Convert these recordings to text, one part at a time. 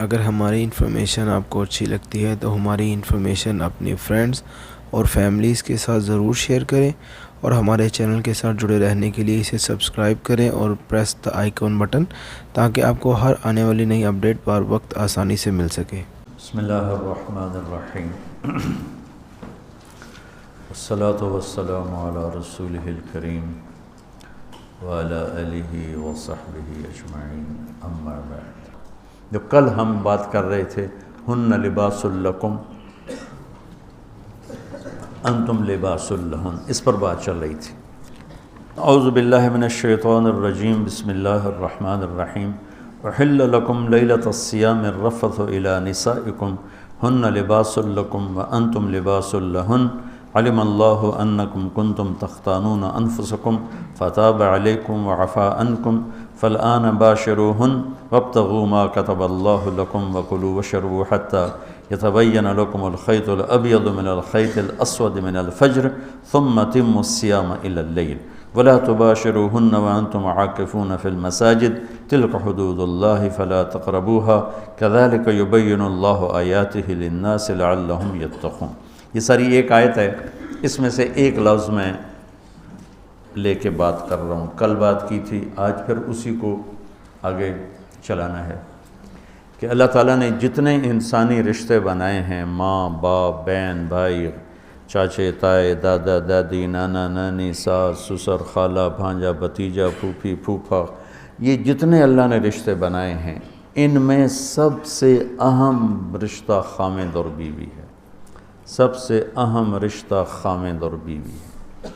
اگر ہماری انفارمیشن آپ کو اچھی لگتی ہے تو ہماری انفارمیشن اپنی فرینڈز اور فیملیز کے ساتھ ضرور شیئر کریں، اور ہمارے چینل کے ساتھ جڑے رہنے کے لیے اسے سبسکرائب کریں اور پریس دا آئیکن بٹن، تاکہ آپ کو ہر آنے والی نئی اپڈیٹ بر وقت آسانی سے مل سکے۔ بسم اللہ الرحمن الرحیم، والصلاة والسلام علی رسولہ الکریم وعلی آلہ وصحبہ اجمعین، اما بعد۔ جو کل ہم بات کر رہے تھے، ہن لباس لکم انتم لباس لہن، اس پر بات چل رہی تھی۔ اعوذ باللہ من الشیطان الرجیم، بسم اللہ الرحمن الرحیم۔ احل لکم لیلۃ الصیام الرفث الی نسائکم ہن لباس لکم وانتم لباس لہن، علم اللہ انکم کنتم تختانون انفسکم فتاب علیکم وعفا عنکم فالآن باشروہن وابتغوا ما کتب اللہ لکم وکلوا واشربوا حتی یتبین لکم الخیط الابیض من الخیط الاسود من الفجر ثم اتموا الصیام الی اللیل ولا تباشروہن وانتم عاکفون فی المساجد تلک حدود اللہ فلا تقربوها کذلک یبین اللہ آیاتہ للناس لعلہم یتقون۔ یہ ساری ایک آیت ہے، اس میں سے ایک لفظ میں لے کے بات کر رہا ہوں۔ کل بات کی تھی، آج پھر اسی کو آگے چلانا ہے کہ اللہ تعالیٰ نے جتنے انسانی رشتے بنائے ہیں، ماں باپ، بہن بھائی، چاچے تائے، دادا دادی، نانا نانی، ساس سسر، خالہ بھانجا، بھتیجا، پھوپھی پھوپھا، یہ جتنے اللہ نے رشتے بنائے ہیں، ان میں سب سے اہم رشتہ خامند اور بیوی ہے۔ سب سے اہم رشتہ خامند اور بیوی ہے،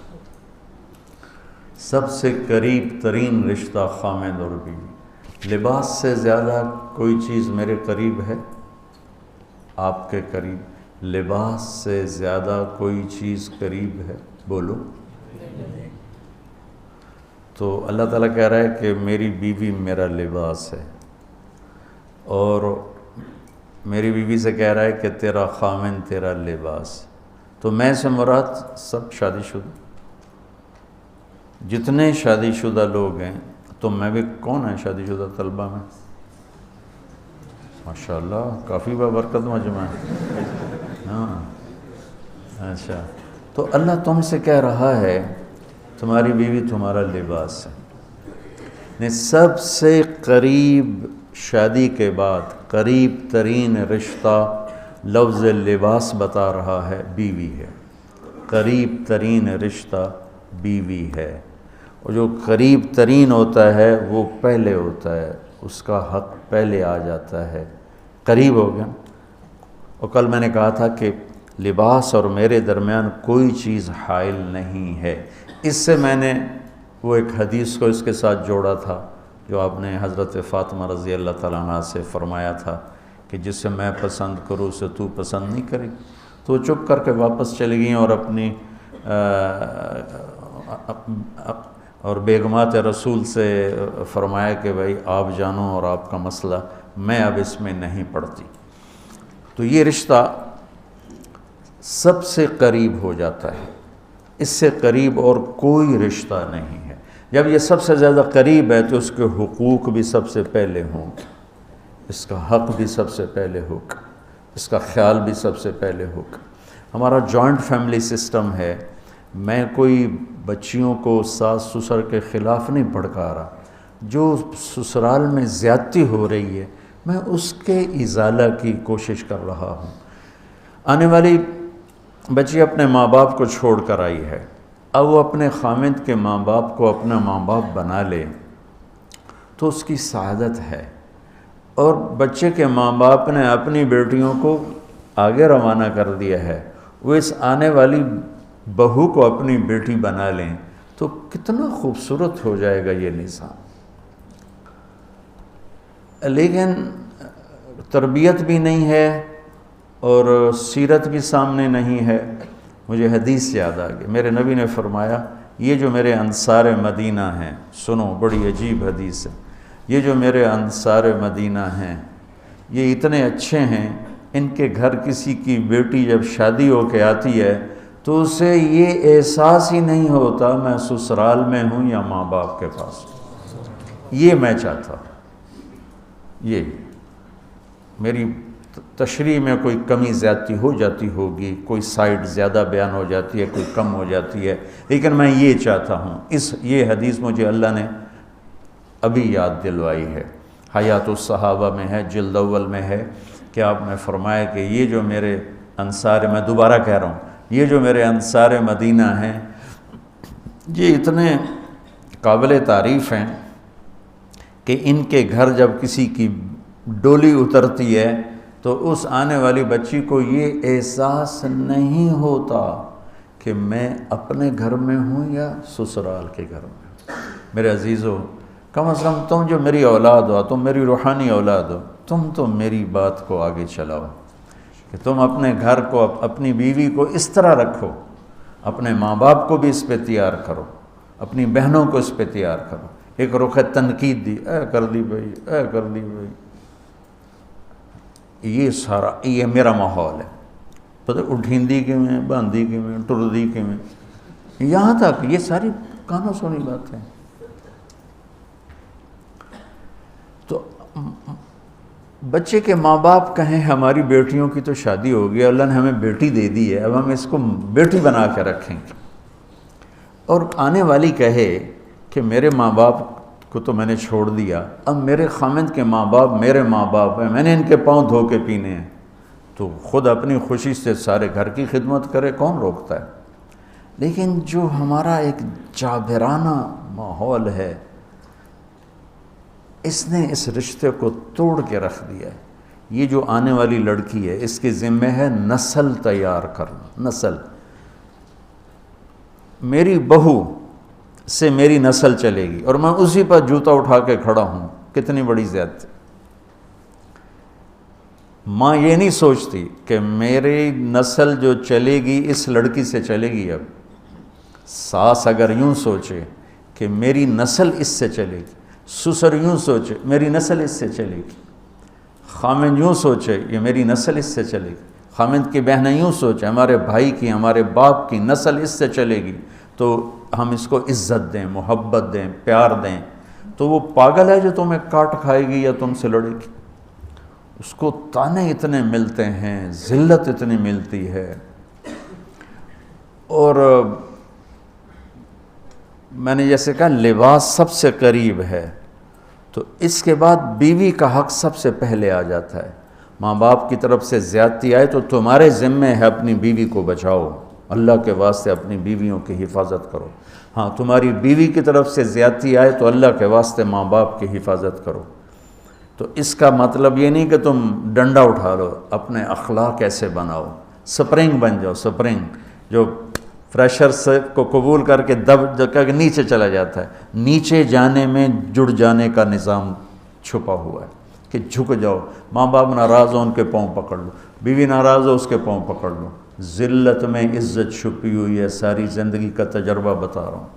سب سے قریب ترین رشتہ خامند اور بیوی۔ لباس سے زیادہ کوئی چیز میرے قریب ہے؟ آپ کے قریب لباس سے زیادہ کوئی چیز قریب ہے؟ بولو۔ تو اللہ تعالیٰ کہہ رہا ہے کہ میری بیوی میرا لباس ہے، اور میری بیوی سے کہہ رہا ہے کہ تیرا خامن تیرا لباس۔ تو میں سے مراد سب شادی شدہ، جتنے شادی شدہ لوگ ہیں۔ تو میں بھی کون ہیں شادی شدہ طلبہ میں؟ ماشاءاللہ، کافی بابرکت مجمع ہے۔ ہاں، اچھا، تو اللہ تم سے کہہ رہا ہے تمہاری بیوی تمہارا لباس ہے۔ سب سے قریب شادی کے بعد قریب ترین رشتہ لفظ لباس بتا رہا ہے بیوی ہے۔ قریب ترین رشتہ بیوی ہے، اور جو قریب ترین ہوتا ہے وہ پہلے ہوتا ہے، اس کا حق پہلے آ جاتا ہے، قریب ہو گیا۔ اور کل میں نے کہا تھا کہ لباس اور میرے درمیان کوئی چیز حائل نہیں ہے۔ اس سے میں نے وہ ایک حدیث کو اس کے ساتھ جوڑا تھا جو آپ نے حضرت فاطمہ رضی اللہ تعالیٰ عنہ سے فرمایا تھا کہ جسے میں پسند کروں اسے تو پسند نہیں کرے۔ تو وہ چپ کر کے واپس چلی گئیں اور اپنی اور بیگمات رسول سے فرمایا کہ بھائی آپ جانو اور آپ کا مسئلہ، میں اب اس میں نہیں پڑتی۔ تو یہ رشتہ سب سے قریب ہو جاتا ہے، اس سے قریب اور کوئی رشتہ نہیں ہے۔ جب یہ سب سے زیادہ قریب ہے تو اس کے حقوق بھی سب سے پہلے ہوں گے، اس کا حق بھی سب سے پہلے ہوگا، اس کا خیال بھی سب سے پہلے ہوگا۔ ہمارا جوائنٹ فیملی سسٹم ہے۔ میں کوئی بچیوں کو ساس سسر کے خلاف نہیں بھڑکا رہا، جو سسرال میں زیادتی ہو رہی ہے میں اس کے ازالہ کی کوشش کر رہا ہوں۔ آنے والی بچی اپنے ماں باپ کو چھوڑ کر آئی ہے، اب وہ اپنے خامند کے ماں باپ کو اپنا ماں باپ بنا لے تو اس کی سعادت ہے، اور بچے کے ماں باپ نے اپنی بیٹیوں کو آگے روانہ کر دیا ہے، وہ اس آنے والی بہو کو اپنی بیٹی بنا لیں تو کتنا خوبصورت ہو جائے گا یہ نظام۔ لیکن تربیت بھی نہیں ہے اور سیرت بھی سامنے نہیں ہے۔ مجھے حدیث یاد آ گئی، میرے نبی نے فرمایا یہ جو میرے انصار مدینہ ہیں، سنو بڑی عجیب حدیث ہے، یہ جو میرے انصار مدینہ ہیں یہ اتنے اچھے ہیں، ان کے گھر کسی کی بیٹی جب شادی ہو کے آتی ہے تو اسے یہ احساس ہی نہیں ہوتا میں سسرال میں ہوں یا ماں باپ کے پاس ہوں۔ یہ میں چاہتا ہوں، یہ میری تشریح میں کوئی کمی زیادتی ہو جاتی ہوگی، کوئی سائڈ زیادہ بیان ہو جاتی ہے، کوئی کم ہو جاتی ہے، لیکن میں یہ چاہتا ہوں، یہ حدیث مجھے اللہ نے ابھی یاد دلوائی ہے، حیات الصحابہ میں ہے، جلد اول میں ہے، کہ آپ نے فرمایا کہ یہ جو میرے انصار، میں دوبارہ کہہ رہا ہوں، یہ جو میرے انصار مدینہ ہیں، یہ اتنے قابل تعریف ہیں کہ ان کے گھر جب کسی کی ڈولی اترتی ہے تو اس آنے والی بچی کو یہ احساس نہیں ہوتا کہ میں اپنے گھر میں ہوں یا سسرال کے گھر میں ہوں۔ میرے عزیزو، کم از کم تم جو میری اولاد ہو، تم میری روحانی اولاد ہو، تم تو میری بات کو آگے چلاؤ کہ تم اپنے گھر کو، اپنی بیوی کو اس طرح رکھو، اپنے ماں باپ کو بھی اس پہ تیار کرو، اپنی بہنوں کو اس پہ تیار کرو۔ ایک رخ تنقید دی، اے کر دی بھائی، اے کر دی بھائی، یہ سارا یہ میرا ماحول ہے، پتہ اٹھیندی کے میں، باندھی کے میں، ٹردی کے میں، یہاں تک یہ ساری کانوں سنی باتیں۔ تو بچے کے ماں باپ کہیں ہماری بیٹیوں کی تو شادی ہو گئی، اللہ نے ہمیں بیٹی دے دی ہے، اب ہم اس کو بیٹی بنا کے رکھیں گے، اور آنے والی کہے کہ میرے ماں باپ کو تو میں نے چھوڑ دیا، اب میرے خامند کے ماں باپ میرے ماں باپ ہیں، میں نے ان کے پاؤں دھو کے پینے ہیں، تو خود اپنی خوشی سے سارے گھر کی خدمت کرے، کون روکتا ہے؟ لیکن جو ہمارا ایک جابرانہ ماحول ہے، اس نے اس رشتے کو توڑ کے رکھ دیا ہے۔ یہ جو آنے والی لڑکی ہے، اس کے ذمہ ہے نسل تیار کرنا، نسل۔ میری بہو سے میری نسل چلے گی اور میں اسی پر جوتا اٹھا کے کھڑا ہوں، کتنی بڑی زیادتی۔ ماں یہ نہیں سوچتی کہ میری نسل جو چلے گی اس لڑکی سے چلے گی۔ اب ساس اگر یوں سوچے کہ میری نسل اس سے چلے گی، سسر یوں سوچے میری نسل اس سے چلے گی، خامند یوں سوچے یہ میری نسل اس سے چلے گی، خامند کی بہنیں یوں سوچے ہمارے بھائی کی، ہمارے باپ کی نسل اس سے چلے گی، تو ہم اس کو عزت دیں، محبت دیں، پیار دیں، تو وہ پاگل ہے جو تمہیں کاٹ کھائے گی یا تم سے لڑے گی۔ اس کو تانے اتنے ملتے ہیں، ذلت اتنی ملتی ہے۔ اور میں نے جیسے کہا لباس سب سے قریب ہے، تو اس کے بعد بیوی کا حق سب سے پہلے آ جاتا ہے۔ ماں باپ کی طرف سے زیادتی آئے تو تمہارے ذمے ہے اپنی بیوی کو بچاؤ، اللہ کے واسطے اپنی بیویوں کی حفاظت کرو۔ ہاں تمہاری بیوی کی طرف سے زیادتی آئے تو اللہ کے واسطے ماں باپ کی حفاظت کرو۔ تو اس کا مطلب یہ نہیں کہ تم ڈنڈا اٹھا لو، اپنے اخلاق ایسے بناؤ، سپرنگ بن جاؤ، سپرنگ جو پریشر سے کو قبول کر کے دب کر نیچے چلا جاتا ہے، نیچے جانے میں جڑ جانے کا نظام چھپا ہوا ہے کہ جھک جاؤ۔ ماں باپ ناراض ہو ان کے پاؤں پکڑ لو، بیوی ناراض ہو اس کے پاؤں پکڑ لو۔ ذلت میں عزت چھپی ہوئی ہے، ساری زندگی کا تجربہ بتا رہا ہوں۔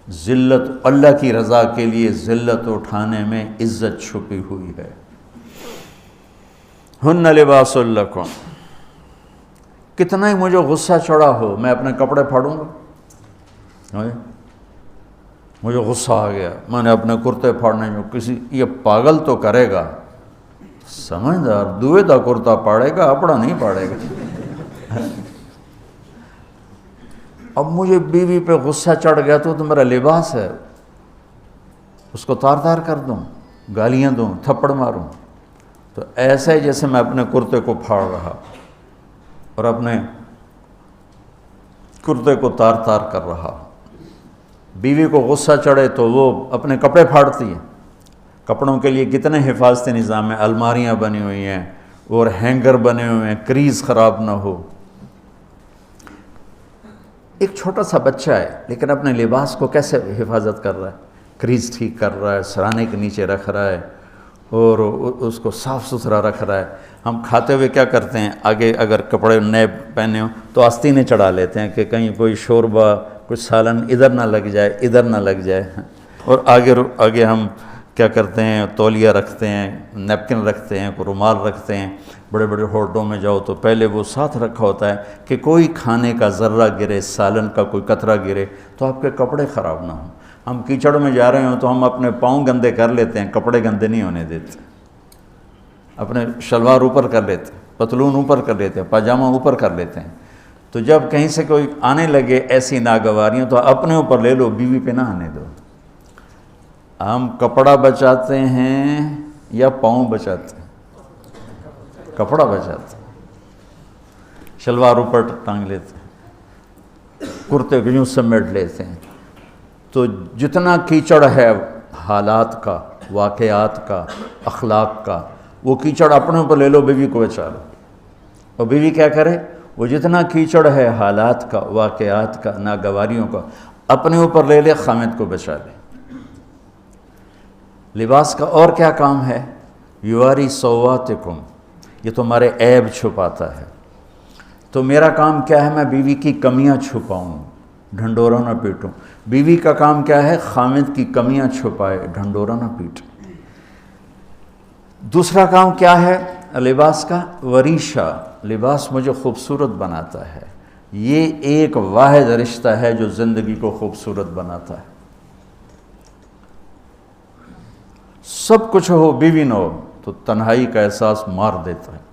ذلت اللہ کی رضا کے لیے ذلت اٹھانے میں عزت چھپی ہوئی ہے۔ ہن لباس لکم، کتنا ہی مجھے غصہ چڑھا ہو میں اپنے کپڑے پھاڑوں گا؟ مجھے غصہ آ گیا، میں نے اپنے کرتے پھاڑنے میں، کسی یہ پاگل تو کرے گا، سمجھدار دوئے دا کرتا پاڑے گا، اپنا نہیں پاڑے گا۔ اب مجھے بیوی پہ غصہ چڑھ گیا تو میرا لباس ہے، اس کو تار تار کر دوں، گالیاں دوں، تھپڑ ماروں، تو ایسا ہی جیسے میں اپنے کرتے کو پھاڑ رہا اور اپنے کرتے کو تار تار کر رہا۔ بیوی کو غصہ چڑھے تو وہ اپنے کپڑے پھاڑتی ہے۔ کپڑوں کے لیے کتنے حفاظتی نظام ہیں، الماریاں بنی ہوئی ہیں اور ہینگر بنے ہوئے ہیں، کریز خراب نہ ہو۔ ایک چھوٹا سا بچہ ہے لیکن اپنے لباس کو کیسے حفاظت کر رہا ہے، کریز ٹھیک کر رہا ہے، سرانے کے نیچے رکھ رہا ہے اور اس کو صاف ستھرا رکھ رہا ہے۔ ہم کھاتے ہوئے کیا کرتے ہیں، آگے اگر کپڑے نئے پہنے ہوں تو آستینیں چڑھا لیتے ہیں کہ کہیں کوئی شوربہ، کچھ سالن ادھر نہ لگ جائے، ادھر نہ لگ جائے، اور آگے ہم کیا کرتے ہیں، تولیہ رکھتے ہیں، نیپکن رکھتے ہیں، رومال رکھتے ہیں۔ بڑے بڑے ہوٹلوں میں جاؤ تو پہلے وہ ساتھ رکھا ہوتا ہے کہ کوئی کھانے کا ذرہ گرے، سالن کا کوئی قطرہ گرے تو آپ کے کپڑے خراب نہ ہوں۔ ہم کیچڑ میں جا رہے ہوں تو ہم اپنے پاؤں گندے کر لیتے ہیں، کپڑے گندے نہیں ہونے دیتے۔ اپنے شلوار اوپر کر لیتے ہیں، پتلون اوپر کر لیتے ہیں، پاجامہ اوپر کر لیتے ہیں. تو جب کہیں سے کوئی آنے لگے ایسی ناگواریاں تو اپنے اوپر لے لو، بیوی پہ نہ آنے دو. ہم کپڑا بچاتے ہیں یا پاؤں بچاتے ہیں؟ کپڑا بچاتے ہیں. شلوار اوپر ٹانگ لیتے ہیں، کرتے کو یوں سمیٹ لیتے ہیں. تو جتنا کیچڑ ہے حالات کا، واقعات کا، اخلاق کا، وہ کیچڑ اپنے اوپر لے لو، بیوی کو بچا لو. اور بیوی کیا کرے؟ وہ جتنا کیچڑ ہے حالات کا، واقعات کا، ناگواریوں کا، اپنے اوپر لے لے، خامد کو بچا لے. لباس کا اور کیا کام ہے؟ یواری سواتکم، یہ تمہارے عیب چھپاتا ہے. تو میرا کام کیا ہے؟ میں بیوی کی کمیاں چھپاؤں، ڈھنڈورا نہ پیٹوں. بیوی کا کام کیا ہے؟ خامد کی کمیاں چھپائے، ڈھنڈورا نہ پیٹے. دوسرا کام کیا ہے لباس کا؟ وریشہ، لباس مجھے خوبصورت بناتا ہے. یہ ایک واحد رشتہ ہے جو زندگی کو خوبصورت بناتا ہے. سب کچھ ہو، بیوی نہ ہو تو تنہائی کا احساس مار دیتا ہے.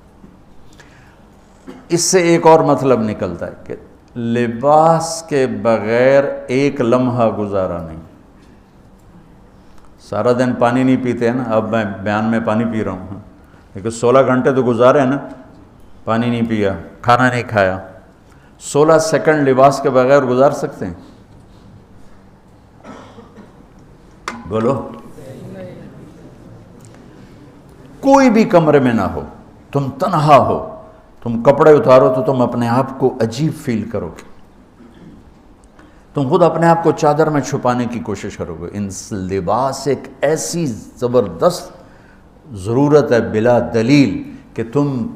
اس سے ایک اور مطلب نکلتا ہے کہ لباس کے بغیر ایک لمحہ گزارا نہیں. سارا دن پانی نہیں پیتے ہیں نا، اب میں بیان میں پانی پی رہا ہوں، لیکن 16 گھنٹے تو گزارے ہیں نا، پانی نہیں پیا، کھانا نہیں کھایا. 16 سیکنڈ لباس کے بغیر گزار سکتے ہیں؟ بولو. کوئی بھی کمرے میں نہ ہو، تم تنہا ہو، تم کپڑے اتارو تو تم اپنے آپ کو عجیب فیل کرو گے. تم خود اپنے آپ کو چادر میں چھپانے کی کوشش کرو گے. ان لباس ایک ایسی زبردست ضرورت ہے بلا دلیل کہ تم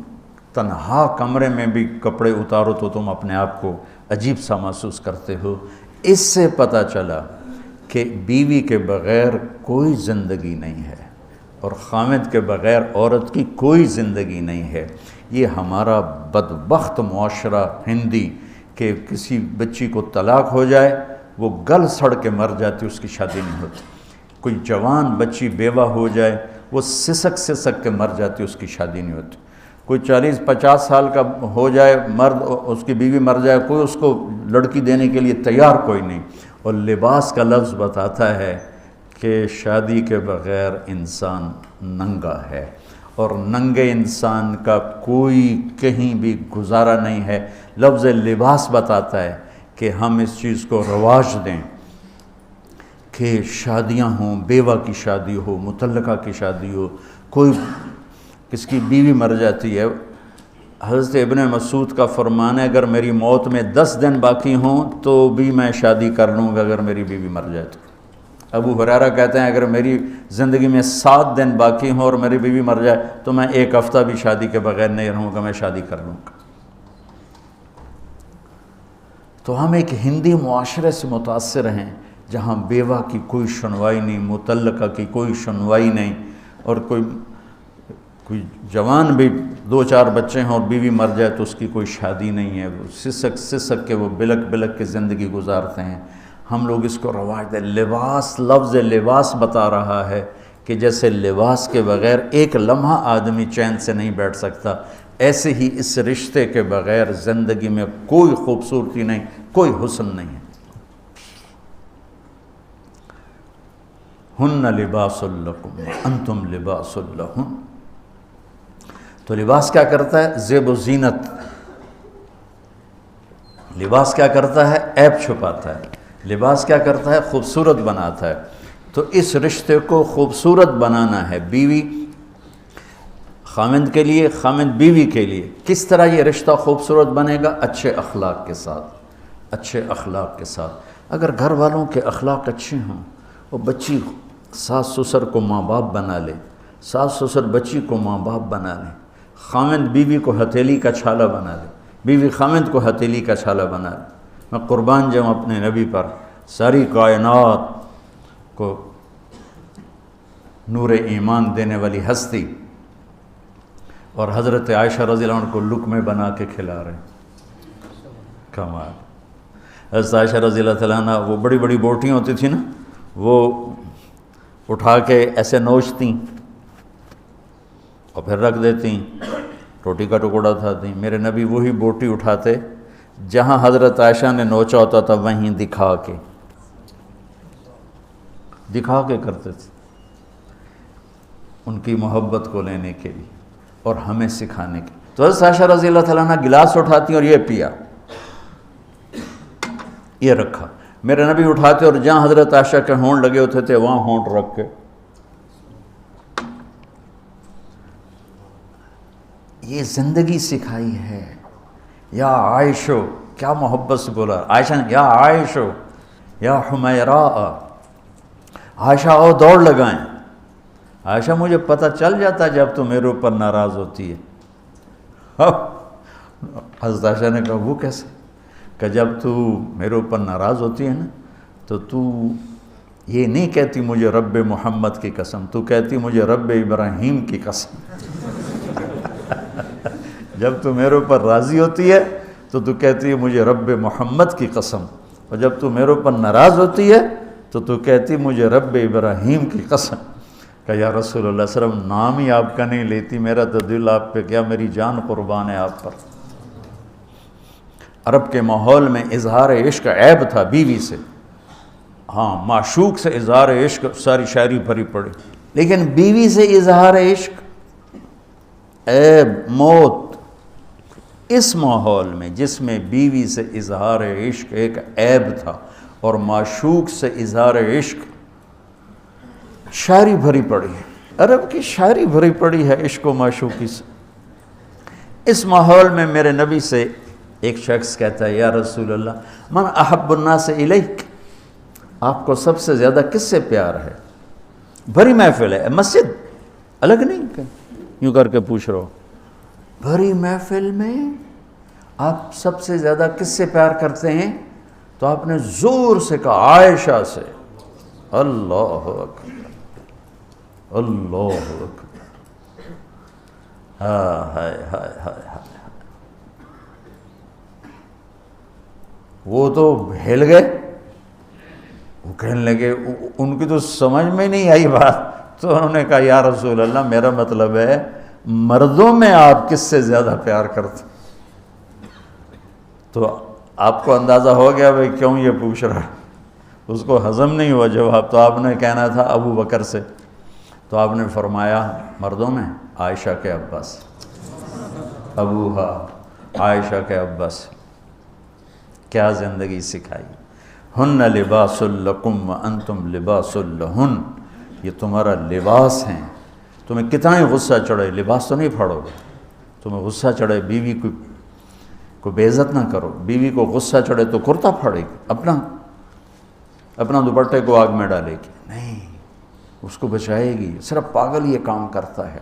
تنہا کمرے میں بھی کپڑے اتارو تو تم اپنے آپ کو عجیب سا محسوس کرتے ہو. اس سے پتہ چلا کہ بیوی کے بغیر کوئی زندگی نہیں ہے اور خامد کے بغیر عورت کی کوئی زندگی نہیں ہے. یہ ہمارا بدبخت معاشرہ ہندی کہ کسی بچی کو طلاق ہو جائے وہ گل سڑ کے مر جاتی، اس کی شادی نہیں ہوتی. کوئی جوان بچی بیوہ ہو جائے وہ سسک سسک کے مر جاتی، اس کی شادی نہیں ہوتی. کوئی 40-50 سال کا ہو جائے مرد، اس کی بیوی مر جائے، کوئی اس کو لڑکی دینے کے لیے تیار کوئی نہیں. اور لباس کا لفظ بتاتا ہے کہ شادی کے بغیر انسان ننگا ہے، اور ننگے انسان کا کوئی کہیں بھی گزارا نہیں ہے. لفظ لباس بتاتا ہے کہ ہم اس چیز کو رواج دیں کہ شادیاں ہوں، بیوہ کی شادی ہو، مطلقہ کی شادی ہو، کوئی کس کی بیوی مر جاتی ہے. حضرت ابن مسعود کا فرمان ہے اگر میری موت میں 10 دن باقی ہوں تو بھی میں شادی کر لوں گا اگر میری بیوی مر جائے تو. ابو ہریرہ کہتے ہیں اگر میری زندگی میں 7 دن باقی ہوں اور میری بیوی مر جائے تو میں 1 ہفتہ بھی شادی کے بغیر نہیں رہوں گا، میں شادی کر لوں گا. تو ہم ایک ہندی معاشرے سے متاثر ہیں جہاں بیوہ کی کوئی سنوائی نہیں، مطلقہ کی کوئی سنوائی نہیں، اور کوئی جوان بھی 2-4 بچے ہیں اور بیوی مر جائے تو اس کی کوئی شادی نہیں ہے. وہ سسک سسک کے وہ بلک بلک کے زندگی گزارتے ہیں. ہم لوگ اس کو رواج دیں. لباس، لفظ لباس بتا رہا ہے کہ جیسے لباس کے بغیر ایک لمحہ آدمی چین سے نہیں بیٹھ سکتا، ایسے ہی اس رشتے کے بغیر زندگی میں کوئی خوبصورتی نہیں، کوئی حسن نہیں ہے. ہن لباس لکم انتم لباس لہن. تو لباس کیا کرتا ہے؟ زیب و زینت. لباس کیا کرتا ہے؟ عیب چھپاتا ہے. لباس کیا کرتا ہے؟ خوبصورت بناتا ہے. تو اس رشتے کو خوبصورت بنانا ہے بیوی خامند کے لیے، خامند بیوی کے لیے. کس طرح یہ رشتہ خوبصورت بنے گا؟ اچھے اخلاق کے ساتھ. اچھے اخلاق کے ساتھ. اگر گھر والوں کے اخلاق اچھے ہوں، وہ بچی ساس سسر کو ماں باپ بنا لے، ساس سسر بچی کو ماں باپ بنا لیں، خامند بیوی کو ہتھیلی کا چھالا بنا لے، بیوی خامند کو ہتھیلی کا چھالا بنا لے. میں قربان جاؤں اپنے نبی پر. ساری کائنات کو نور ایمان دینے والی ہستی، اور حضرت عائشہ رضی اللہ عنہ کو لقمے بنا کے کھلا رہے ہیں. کمال. حضرت عائشہ رضی اللہ تعالیٰ عنہ وہ بڑی بڑی بوٹیاں ہوتی تھیں نا، وہ اٹھا کے ایسے نوچتیں اور پھر رکھ دیتی، روٹی کا ٹکڑا اٹھاتی۔ میرے نبی وہی بوٹی اٹھاتے جہاں حضرت عائشہ نے نوچا ہوتا تھا، وہیں دکھا کے کرتے تھے، ان کی محبت کو لینے کے لیے اور ہمیں سکھانے کے لیے۔ تو حضرت عائشہ رضی اللہ تعالیٰ عنہ گلاس اٹھاتی اور یہ پیا، یہ رکھا۔ میرے نبی اٹھاتے اور جہاں حضرت عائشہ کے ہونٹ لگے ہوتے تھے وہاں ہونٹ رکھ کے، یہ زندگی سکھائی ہے۔ یا عائشو، کیا محبت سے بولا عائشہ نے، یا عائشو یا حمیراء، عائشہ او دوڑ لگائیں۔ عائشہ مجھے پتہ چل جاتا جب تو میرے اوپر ناراض ہوتی ہے۔ حضرت عائشہ نے کہا وہ کیسے؟ کہ جب تو میرے اوپر ناراض ہوتی ہے نا تو یہ نہیں کہتی مجھے رب محمد کی قسم، تو کہتی مجھے رب ابراہیم کی قسم۔ جب تو میرے اوپر راضی ہوتی ہے تو کہتی ہے مجھے رب محمد کی قسم، اور جب تو میرے اوپر ناراض ہوتی ہے تو کہتی مجھے رب ابراہیم کی قسم۔ کہ یا رسول اللہ صلی اللہ علیہ وسلم نام ہی آپ کا نہیں لیتی، میرا تو دل آپ پہ، کیا میری جان قربان ہے آپ پر۔ عرب کے ماحول میں اظہار عشق عیب تھا بیوی سے، ہاں معشوق سے اظہار عشق ساری شاعری بھری پڑی، لیکن بیوی سے اظہار عشق عیب، موت۔ اس ماحول میں جس میں بیوی سے اظہار عشق ایک عیب تھا اور معشوق سے اظہار عشق شاعری بھری پڑی ہے، عرب کی شاعری بھری پڑی ہے عشق و معشوقی سے۔ اس ماحول میں میرے نبی سے ایک شخص کہتا ہے یا رسول اللہ من احب الناس الیک، آپ کو سب سے زیادہ کس سے پیار ہے؟ بھری محفل ہے، مسجد الگ نہیں یوں کر کے پوچھ رہا ہو، بھری محفل میں آپ سب سے زیادہ کس سے پیار کرتے ہیں؟ تو آپ نے زور سے کہا عائشہ سے۔ اللہ اکبر، اللہ اکبر، ہائے ہائے ہائے ہائے۔ وہ تو ہل گئے، وہ کہنے لگے، ان کی تو سمجھ میں نہیں آئی بات، تو انہوں نے کہا یا رسول اللہ میرا مطلب ہے مردوں میں آپ کس سے زیادہ پیار کرتے؟ تو آپ کو اندازہ ہو گیا بھائی کیوں یہ پوچھ رہا، اس کو ہضم نہیں ہوا جواب۔ تو آپ نے کہنا تھا ابو بکر سے، تو آپ نے فرمایا مردوں میں عائشہ کے ابا سے، ابوہا عائشہ کے ابا سے۔ کیا زندگی سکھائی، ہن لباس لکم وانتم لباس لہن، یہ تمہارا لباس ہیں، تمہیں کتنا ہی غصہ چڑھے لباس تو نہیں پھاڑو گے، تمہیں غصہ چڑھے بیوی کو بے عزت نہ کرو، بیوی کو غصہ چڑھے تو کرتا پھاڑے گی، اپنا دوپٹے کو آگ میں ڈالے گی، نہیں اس کو بچائے گی۔ صرف پاگل یہ کام کرتا ہے۔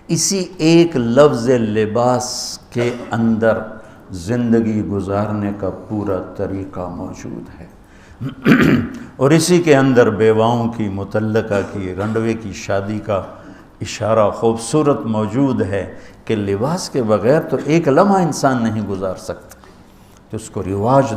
اسی ایک لفظ لباس کے اندر زندگی گزارنے کا پورا طریقہ موجود ہے، اور اسی کے اندر بیواؤں کی، مطلقہ کی، رنڈوے کی شادی کا اشارہ خوبصورت موجود ہے کہ لباس کے بغیر تو ایک لمحہ انسان نہیں گزار سکتا، تو اس کو رواج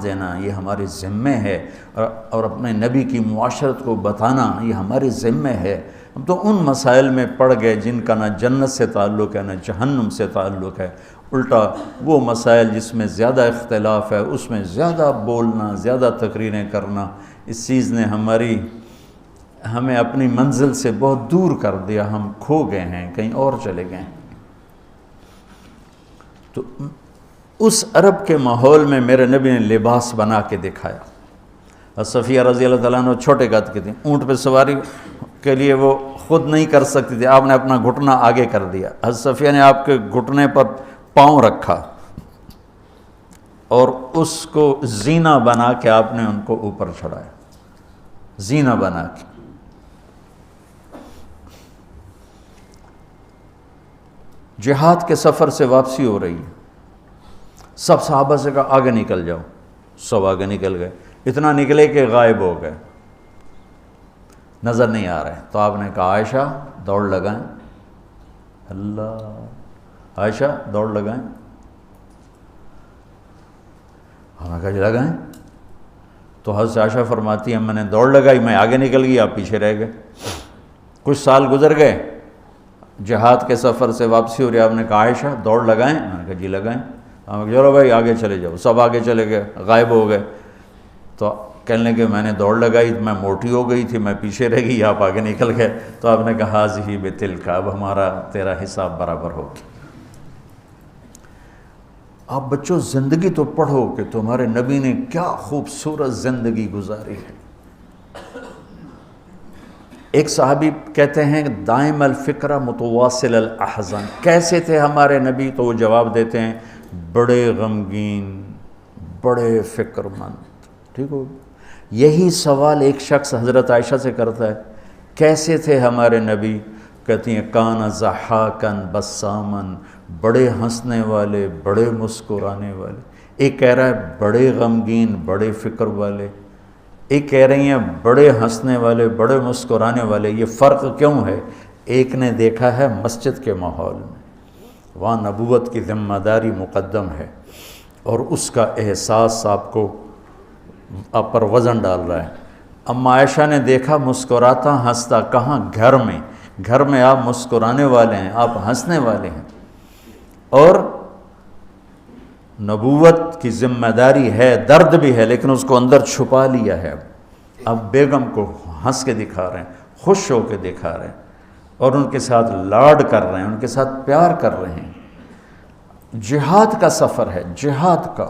دینا یہ ہمارے ذمے ہے، اور اپنے نبی کی معاشرت کو بتانا یہ ہمارے ذمے ہے۔ ہم تو ان مسائل میں پڑ گئے جن کا نہ جنت سے تعلق ہے نہ جہنم سے تعلق ہے، الٹا وہ مسائل جس میں زیادہ اختلاف ہے اس میں زیادہ بولنا، زیادہ تقریریں کرنا، اس چیز نے ہمیں اپنی منزل سے بہت دور کر دیا، ہم کھو گئے ہیں، کہیں اور چلے گئے ہیں۔ تو اس عرب کے ماحول میں میرے نبی نے لباس بنا کے دکھایا۔ صفیہ رضی اللہ تعالیٰ عنہ چھوٹے قد کے تھے، اونٹ پہ سواری کے لیے وہ خود نہیں کر سکتی تھی، آپ نے اپنا گھٹنا آگے کر دیا، حضرت صفیہ نے آپ کے گھٹنے پر پاؤں رکھا اور اس کو زینہ بنا کے آپ نے ان کو اوپر چڑھایا، زینہ بنا کے۔ جہاد کے سفر سے واپسی ہو رہی ہے، سب صحابہ سے کہا آگے نکل جاؤ، سب آگے نکل گئے، اتنا نکلے کہ غائب ہو گئے، نظر نہیں آ رہے۔ تو آپ نے کہا عائشہ دوڑ لگائیں، اللہ، عائشہ دوڑ لگائیں، ہم نے کہا جی لگائیں۔ تو حضرت عائشہ فرماتی ہیں میں نے دوڑ لگائی، میں آگے نکل گئی، آپ پیچھے رہ گئے۔ کچھ سال گزر گئے، جہاد کے سفر سے واپسی ہو رہی، آپ نے کہا عائشہ دوڑ لگائیں؟ میں نے کہا جی لگائیں۔ ہم چلو بھائی آگے چلے جاؤ، سب آگے چلے گئے، غائب ہو گئے۔ تو کہنے لگے میں نے دوڑ لگائی، میں موٹی ہو گئی تھی، میں پیچھے رہ گئی، آپ آگے نکل گئے۔ تو آپ نے کہا ذی بتلک، اب ہمارا تیرا حساب برابر ہو گیا۔ آپ بچوں زندگی تو پڑھو کہ تمہارے نبی نے کیا خوبصورت زندگی گزاری ہے۔ ایک صحابی کہتے ہیں دائم الفکرہ متواصل الاحزان، کیسے تھے ہمارے نبی؟ تو وہ جواب دیتے ہیں بڑے غمگین، بڑے فکر مند۔ ٹھیک ہو؟ یہی سوال ایک شخص حضرت عائشہ سے کرتا ہے کیسے تھے ہمارے نبی؟ کہتی ہیں کان ضحاکن بسامن، بڑے ہنسنے والے، بڑے مسکرانے والے۔ ایک کہہ رہا ہے بڑے غمگین، بڑے فکر والے، ایک کہہ رہی ہیں بڑے ہنسنے والے، بڑے مسکرانے والے۔ یہ فرق کیوں ہے؟ ایک نے دیکھا ہے مسجد کے ماحول میں، وہاں نبوت کی ذمہ داری مقدم ہے، اور اس کا احساس آپ پر وزن ڈال رہا ہے۔ اما عائشہ نے دیکھا مسکراتا ہنستا، کہاں؟ گھر میں۔ گھر میں آپ مسکرانے والے ہیں، آپ ہنسنے والے ہیں، اور نبوت کی ذمہ داری ہے، درد بھی ہے، لیکن اس کو اندر چھپا لیا ہے۔ اب بیگم کو ہنس کے دکھا رہے ہیں، خوش ہو کے دکھا رہے ہیں، اور ان کے ساتھ لاڈ کر رہے ہیں، ان کے ساتھ پیار کر رہے ہیں۔ جہاد کا سفر ہے، جہاد کا،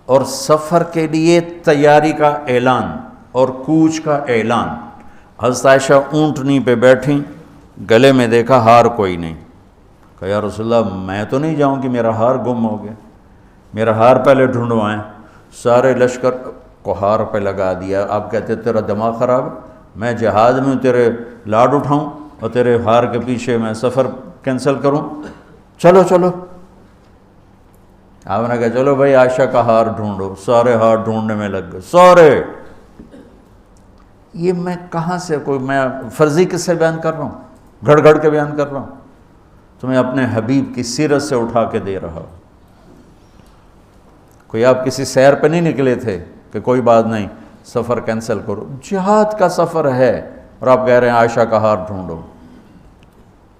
اور سفر کے لیے تیاری کا اعلان اور کوچ کا اعلان۔ حضرت عائشہ اونٹنی پہ بیٹھیں، گلے میں دیکھا ہار کوئی نہیں۔ کہا یا رسول اللہ میں تو نہیں جاؤں کہ میرا ہار گم ہو گیا، میرا ہار پہلے ڈھونڈوائیں۔ سارے لشکر کو ہار پہ لگا دیا۔ آپ کہتے تیرا دماغ خراب ہے؟ میں جہاد میں تیرے لاڈ اٹھاؤں اور تیرے ہار کے پیچھے میں سفر کینسل کروں؟ چلو چلو۔ آپ نے کہا چلو بھائی عائشہ کا ہار ڈھونڈو۔ سارے ہار ڈھونڈنے میں لگ گئے، سارے۔ یہ میں کہاں سے، کوئی میں فرضی قصے بیان کر رہا ہوں؟ گھڑ گھڑ کے بیان کر رہا ہوں؟ تمہیں اپنے حبیب کی سیرت سے اٹھا کے دے رہا ہوں۔ کوئی آپ کسی سیر پہ نہیں نکلے تھے کہ کوئی بات نہیں سفر کینسل کرو، جہاد کا سفر ہے، اور آپ کہہ رہے ہیں عائشہ کا ہار ڈھونڈو۔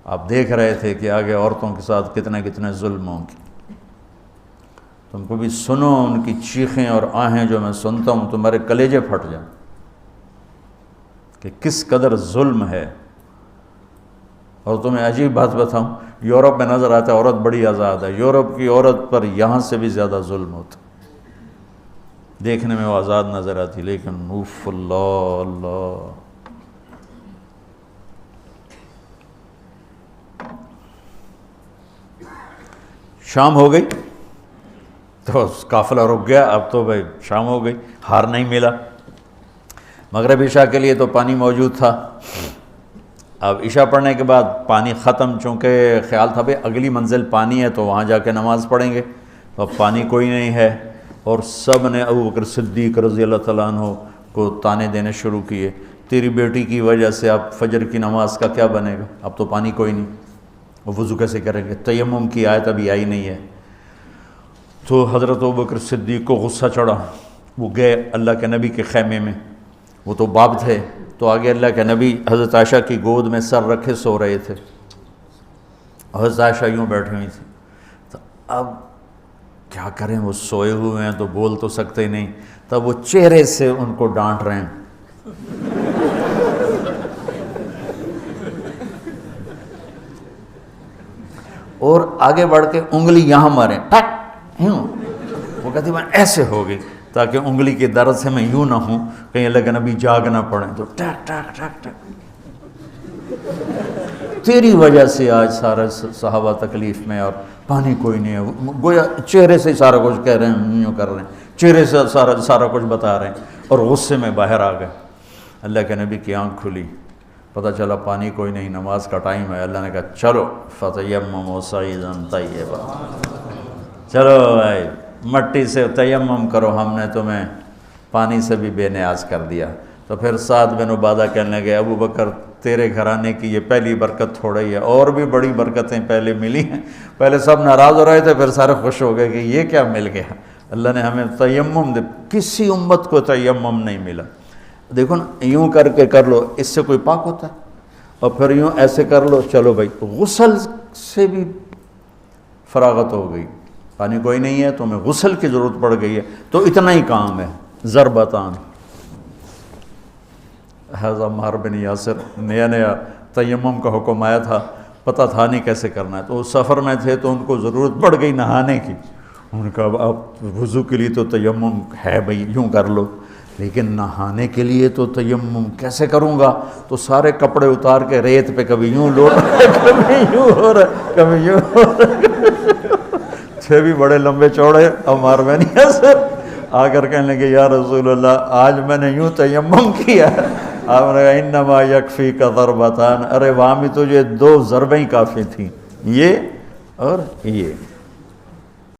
آپ دیکھ رہے تھے کہ آگے عورتوں کے ساتھ کتنے کتنے ظلم ہوں گے۔ تم کو بھی سنو ان کی چیخیں اور آہیں جو میں سنتا ہوں، تمہارے کلیجے پھٹ جائیں کہ کس قدر ظلم ہے۔ اور تمہیں عجیب بات بتاؤں، یورپ میں نظر آتا ہے عورت بڑی آزاد ہے، یورپ کی عورت پر یہاں سے بھی زیادہ ظلم ہوتا، دیکھنے میں وہ آزاد نظر آتی، لیکن اوف اللہ اللہ۔ شام ہو گئی تو قافلہ رک گیا، اب تو بھائی شام ہو گئی، ہار نہیں ملا۔ مغرب عشاء کے لیے تو پانی موجود تھا۔ اب عشاء پڑھنے کے بعد پانی ختم، چونکہ خیال تھا بھائی اگلی منزل پانی ہے تو وہاں جا کے نماز پڑھیں گے، تو اب پانی کوئی نہیں ہے، اور سب نے ابو بکر صدیق رضی اللہ تعالیٰ عنہ کو تانے دینے شروع کیے، تیری بیٹی کی وجہ سے اب فجر کی نماز کا کیا بنے گا، اب تو پانی کوئی نہیں، وہ وضو کیسے کریں گے؟ تیمم کی آیت ابھی آئی نہیں ہے۔ تو حضرت ابو بکر صدیق کو غصہ چڑھا، وہ گئے اللہ کے نبی کے خیمے میں، وہ تو باب تھے، تو آگے اللہ کے نبی حضرت عائشہ کی گود میں سر رکھے سو رہے تھے، حضرت عائشہ یوں بیٹھے ہوئی تھی۔ تو اب کیا کریں، وہ سوئے ہوئے ہیں تو بول تو سکتے ہی نہیں، تب وہ چہرے سے ان کو ڈانٹ رہے ہیں۔ اور آگے بڑھ کے انگلی یہاں ماریں، ٹک یوں، وہ کہتی میں ایسے ہو گئی تاکہ انگلی کے درد سے میں یوں نہ ہوں کہیں اللہ کے نبی جاگ نہ پڑیں، تو ٹک ٹک ٹک ٹک، تیری وجہ سے آج سارا صحابہ تکلیف میں اور پانی کوئی نہیں ہے۔ گویا چہرے سے سارا کچھ کہہ رہے ہیں، یوں کر رہے ہیں، چہرے سے سارا کچھ بتا رہے ہیں، اور غصے میں باہر آ گئے۔ اللہ کے نبی کی آنکھ کھلی، پتہ چلا پانی کوئی نہیں، نماز کا ٹائم ہے۔ اللہ نے کہا چلو فتیمموا صعیدا طیبا، چلو بھائی مٹی سے تیمم کرو، ہم نے تمہیں پانی سے بھی بے نیاز کر دیا۔ تو پھر سعد بن عبادہ کہنے لگے ابو بکر تیرے گھرانے کی یہ پہلی برکت تھوڑا ہی ہے، اور بھی بڑی برکتیں پہلے ملی ہیں۔ پہلے سب ناراض ہو رہے تھے، پھر سارے خوش ہو گئے کہ یہ کیا مل گیا، اللہ نے ہمیں تیمم دے، کسی امت کو تیمم نہیں ملا۔ دیکھو نا، یوں کر کے کر لو، اس سے کوئی پاک ہوتا ہے؟ اور پھر یوں ایسے کر لو، چلو بھائی غسل سے بھی فراغت ہو گئی، پانی کوئی نہیں ہے، تمہیں غسل کی ضرورت پڑ گئی ہے، تو اتنا ہی کام ہے، ضربتان۔ حضرت عمار بن یاسر نیا نیا تیمم کا حکم آیا تھا، پتہ تھا نہیں کیسے کرنا ہے، تو وہ سفر میں تھے تو ان کو ضرورت پڑ گئی نہانے کی، ان کا اب وضو کے لیے تو تیمم ہے بھائی یوں کر لو، لیکن نہانے کے لیے تو تیمم کیسے کروں گا، تو سارے کپڑے اتار کے ریت پہ کبھی یوں لوٹ رہے کبھی یوں ہو رہا کبھی یوں ہو رہا، تھے بھی بڑے لمبے چوڑے عمار بن یاسر، آ کر کہنے لگے یا رسول اللہ آج میں نے یوں تیمم کیا، آپ نے کہا انما یکفی کا ضربتان، ارے وہاں بھی تجھے 2 ضربیں ہی کافی تھیں، یہ اور یہ۔